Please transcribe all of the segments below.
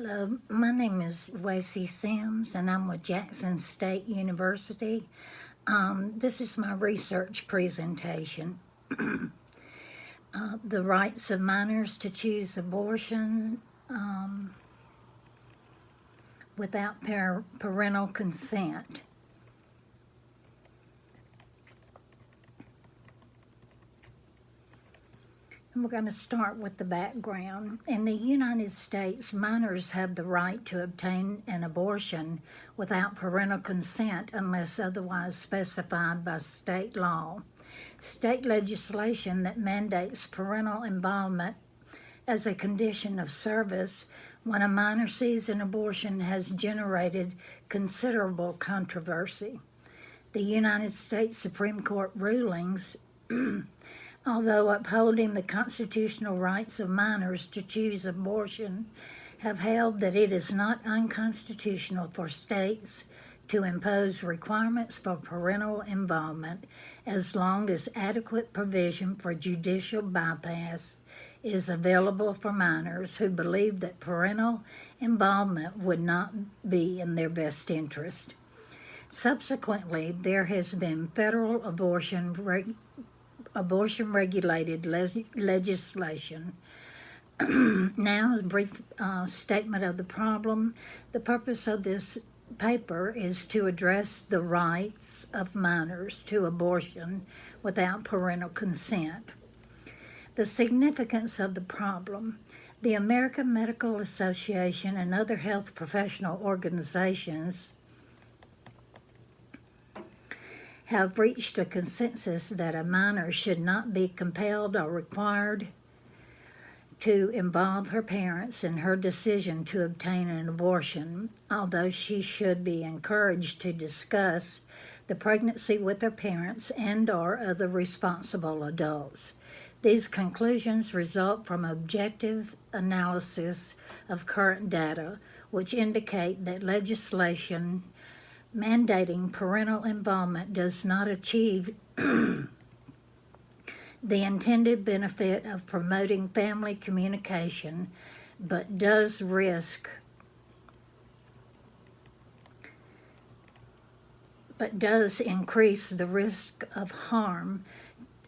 Hello, my name is Wessie Sims, and I'm with Jackson State University. This is my research presentation. The rights of minors to choose abortion without parental consent. We're going to start with the background. In the United States, minors have the right to obtain an abortion without parental consent unless otherwise specified by state law. State legislation that mandates parental involvement as a condition of service when a minor sees an abortion has generated considerable controversy. The United States Supreme Court rulings although upholding the constitutional rights of minors to choose abortion, have held that it is not unconstitutional for states to impose requirements for parental involvement as long as adequate provision for judicial bypass is available for minors who believe that parental involvement would not be in their best interest. Subsequently, there has been federal abortion-regulated legislation. Now, a brief statement of the problem. The purpose of this paper is to address the rights of minors to abortion without parental consent. The significance of the problem. The American Medical Association and other health professional organizations have reached a consensus that a minor should not be compelled or required to involve her parents in her decision to obtain an abortion, although she should be encouraged to discuss the pregnancy with her parents and/or other responsible adults. These conclusions result from objective analysis of current data, which indicate that legislation mandating parental involvement does not achieve the intended benefit of promoting family communication, but does increase the risk of harm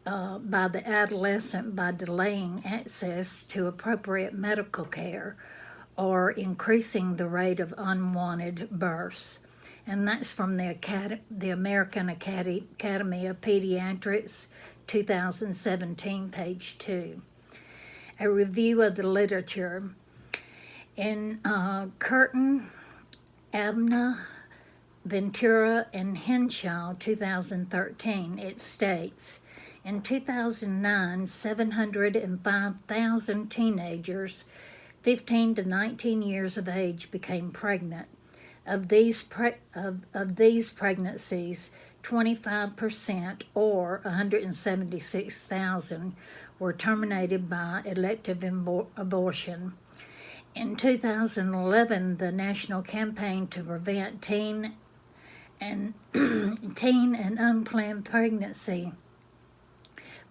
by the adolescent by delaying access to appropriate medical care or increasing the rate of unwanted births. And that's from the American Academy of Pediatrics, 2017, page 2. A review of the literature. In Curtin, Abna, Ventura, and Henshaw, 2013, it states, in 2009, 705,000 teenagers 15 to 19 years of age became pregnant. Of these pregnancies, 25%, or 176,000, were terminated by elective abortion. In 2011, the National Campaign to Prevent Teen and Unplanned Pregnancy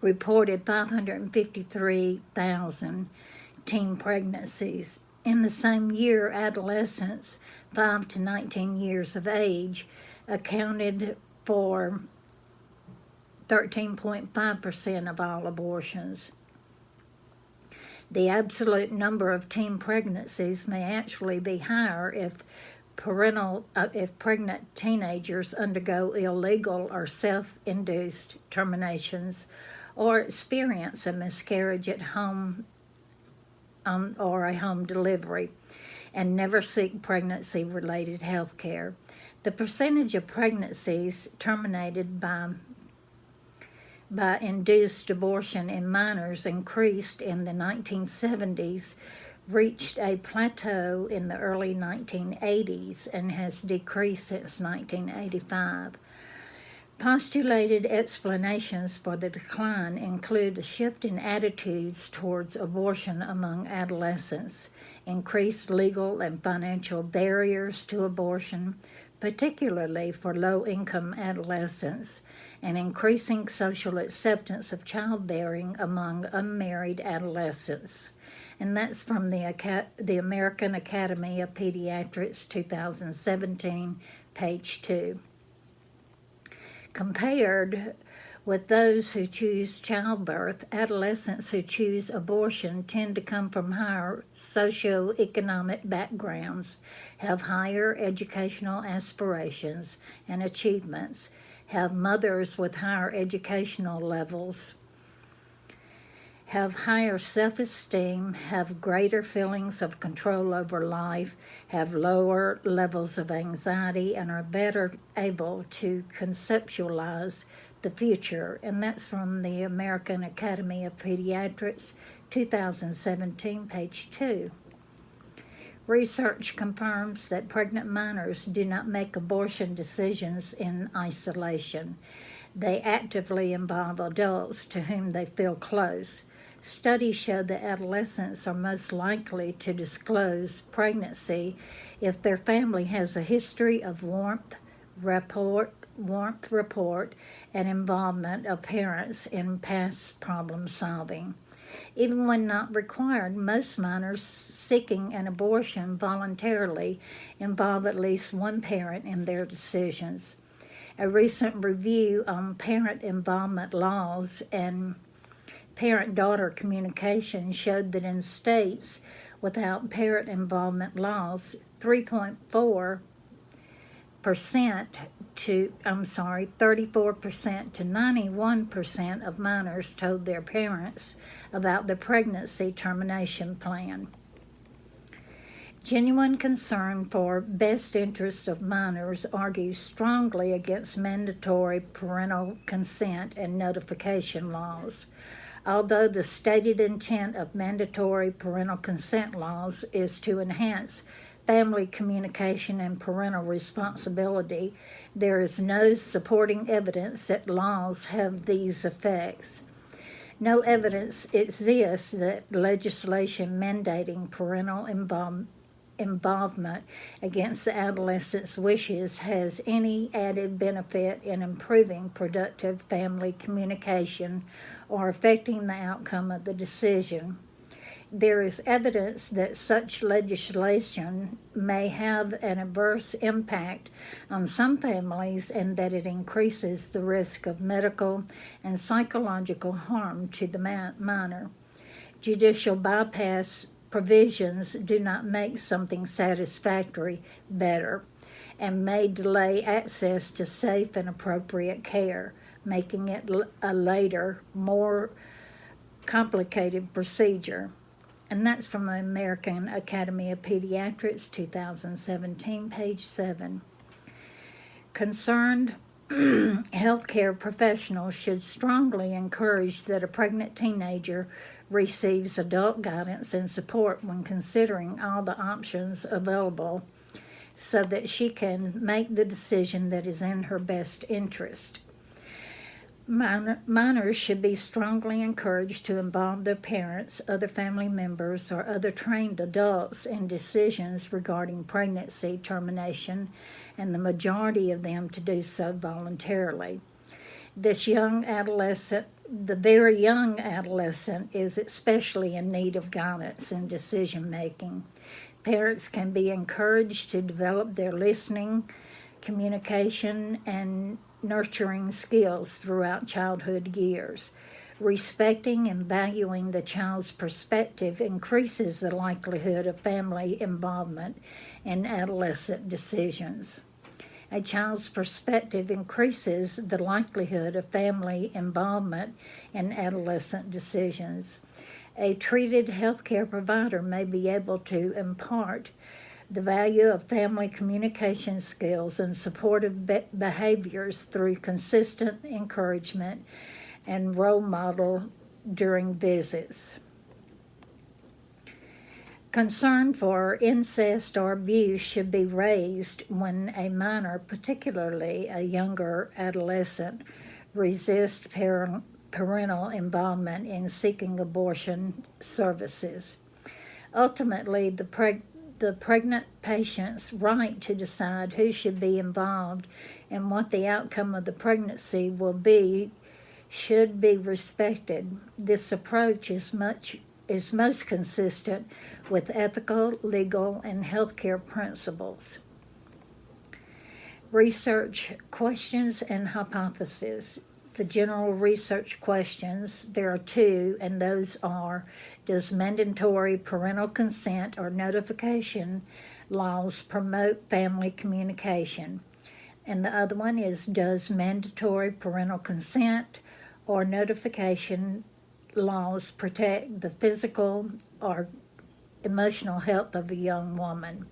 reported 553,000 teen pregnancies. In the same year, adolescents 5 to 19 years of age accounted for 13.5% of all abortions. The absolute number of teen pregnancies may actually be higher if pregnant teenagers undergo illegal or self-induced terminations or experience a miscarriage at home or a home delivery, and never seek pregnancy-related health care. The percentage of pregnancies terminated by induced abortion in minors increased in the 1970s, reached a plateau in the early 1980s, and has decreased since 1985. Postulated explanations for the decline include a shift in attitudes towards abortion among adolescents, increased legal and financial barriers to abortion, particularly for low-income adolescents, and increasing social acceptance of childbearing among unmarried adolescents. And that's from the American Academy of Pediatrics 2017, page 2. Compared with those who choose childbirth, adolescents who choose abortion tend to come from higher socioeconomic backgrounds, have higher educational aspirations and achievements, have mothers with higher educational levels, have higher self-esteem, have greater feelings of control over life, have lower levels of anxiety, and are better able to conceptualize the future. And that's from the American Academy of Pediatrics, 2017, page 2. Research confirms that pregnant minors do not make abortion decisions in isolation. They actively involve adults to whom they feel close. Studies show that adolescents are most likely to disclose pregnancy if their family has a history of warmth, rapport, and involvement of parents in past problem solving. Even when not required, most minors seeking an abortion voluntarily involve at least one parent in their decisions. A recent review on parent involvement laws and parent-daughter communication showed that in states without parent involvement laws, 34% to 91% of minors told their parents about the pregnancy termination plan. Genuine concern for best interests of minors argues strongly against mandatory parental consent and notification laws. Although the stated intent of mandatory parental consent laws is to enhance family communication and parental responsibility, there is no supporting evidence that laws have these effects. No evidence exists that legislation mandating parental involvement against the adolescent's wishes has any added benefit in improving productive family communication or affecting the outcome of the decision. There is evidence that such legislation may have an adverse impact on some families and that it increases the risk of medical and psychological harm to the minor. Judicial bypass provisions do not make something satisfactory better and may delay access to safe and appropriate care, making it a later, more complicated procedure. And that's from the American Academy of Pediatrics, 2017, page 7. Concerned healthcare professionals should strongly encourage that a pregnant teenager receives adult guidance and support when considering all the options available so that she can make the decision that is in her best interest. Minors should be strongly encouraged to involve their parents, other family members, or other trained adults in decisions regarding pregnancy termination, and the majority of them to do so voluntarily. The very young adolescent is especially in need of guidance in decision making. Parents can be encouraged to develop their listening, communication, and nurturing skills throughout childhood years. Respecting and valuing the child's perspective increases the likelihood of family involvement in adolescent decisions. A child's perspective increases the likelihood of family involvement in adolescent decisions. A treated healthcare provider may be able to impart the value of family communication skills and supportive behaviors through consistent encouragement and role model during visits. Concern for incest or abuse should be raised when a minor, particularly a younger adolescent, resists parental involvement in seeking abortion services. Ultimately, the the pregnant patient's right to decide who should be involved and what the outcome of the pregnancy will be should be respected. This approach is most consistent with ethical, legal, and healthcare principles. Research questions and hypotheses. The general research questions, there are two, and those are: does mandatory parental consent or notification laws promote family communication? And the other one is, does mandatory parental consent or notification laws protect the physical or emotional health of a young woman?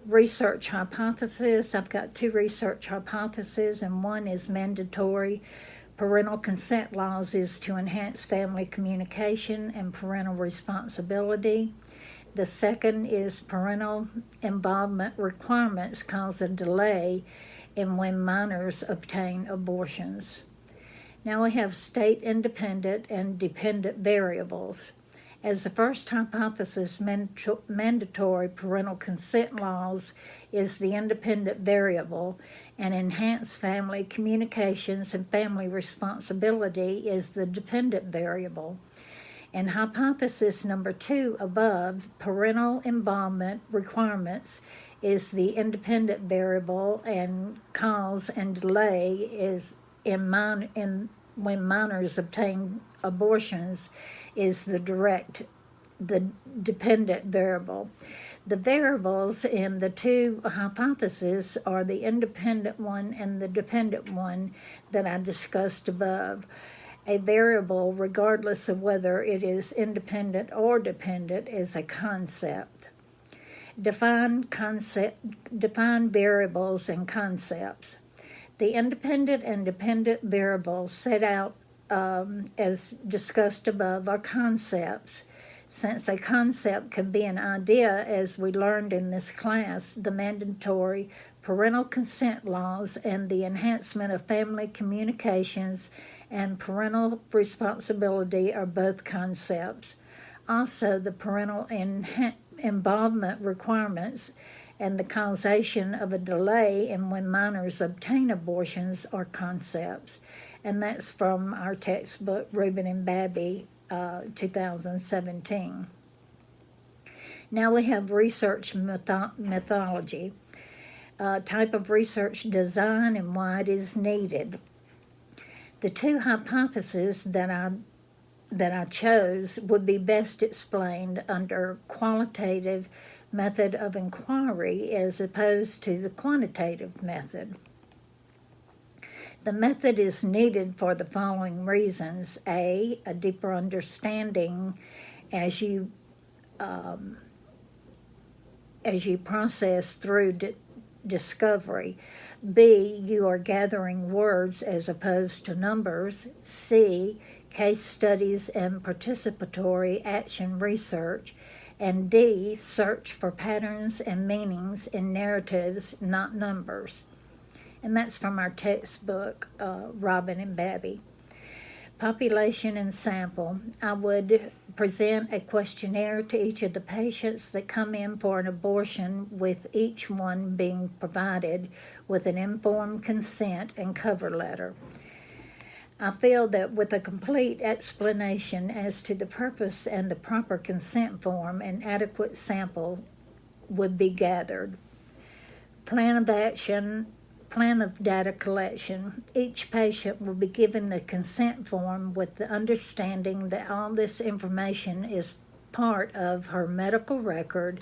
Research hypothesis. I've got two research hypotheses, and one is mandatory parental consent laws is to enhance family communication and parental responsibility. The second is parental involvement requirements cause a delay in when minors obtain abortions. Now we have state independent and dependent variables. As the first hypothesis, mandatory parental consent laws is the independent variable, and enhanced family communications and family responsibility is the dependent variable. And hypothesis number 2 above, parental involvement requirements is the independent variable, and cause and delay is when minors obtain abortions is the dependent variable. The variables in the two hypotheses are the independent one and the dependent one that I discussed above. A variable, regardless of whether it is independent or dependent, is a concept. Define variables and concepts. The independent and dependent variables set out as discussed above are concepts. Since a concept can be an idea, as we learned in this class, the mandatory parental consent laws and the enhancement of family communications and parental responsibility are both concepts. Also, the parental involvement requirements and the causation of a delay in when minors obtain abortions are concepts. And that's from our textbook, Rubin and Babby, 2017. Now we have research methodology, type of research design and why it is needed. The two hypotheses that I chose would be best explained under qualitative method of inquiry as opposed to the quantitative method. The method is needed for the following reasons. A deeper understanding as you process through discovery. B, you are gathering words as opposed to numbers. C, case studies and participatory action research. And D, search for patterns and meanings in narratives, not numbers. And that's from our textbook, Robin and Babby. Population and sample. I would present a questionnaire to each of the patients that come in for an abortion, with each one being provided with an informed consent and cover letter. I feel that with a complete explanation as to the purpose and the proper consent form, an adequate sample would be gathered. Plan of data collection. Each patient will be given the consent form with the understanding that all this information is part of her medical record,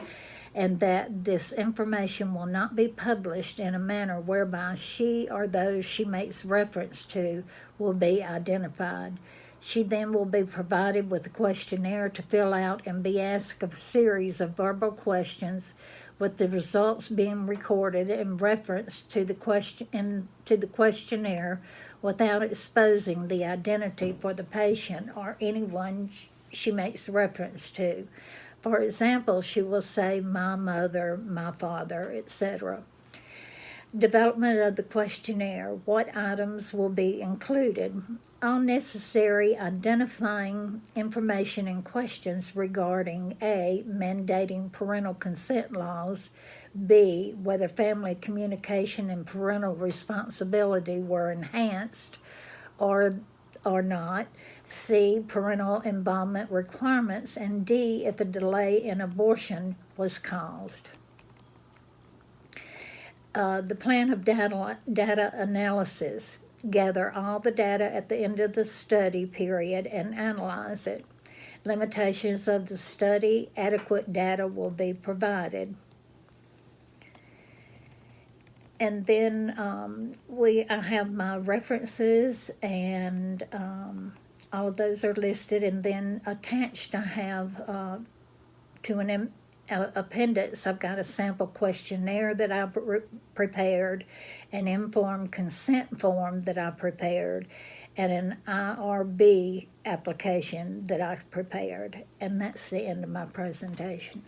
and that this information will not be published in a manner whereby she or those she makes reference to will be identified. She then will be provided with a questionnaire to fill out and be asked a series of verbal questions, with the results being recorded in reference to the questionnaire without exposing the identity for the patient or anyone she makes reference to. For example, she will say, my mother, my father, etc. Development of the questionnaire. What items will be included? All necessary identifying information and questions regarding A, mandating parental consent laws, B, whether family communication and parental responsibility were enhanced or not, C, parental involvement requirements, and D, if a delay in abortion was caused. The plan of data analysis. Gather all the data at the end of the study period and analyze it. Limitations of the study. Adequate data will be provided. And then I have my references, and all of those are listed. And then attached I have to an appendix, I've got a sample questionnaire that I prepared, an informed consent form that I prepared, and an IRB application that I prepared. And that's the end of my presentation.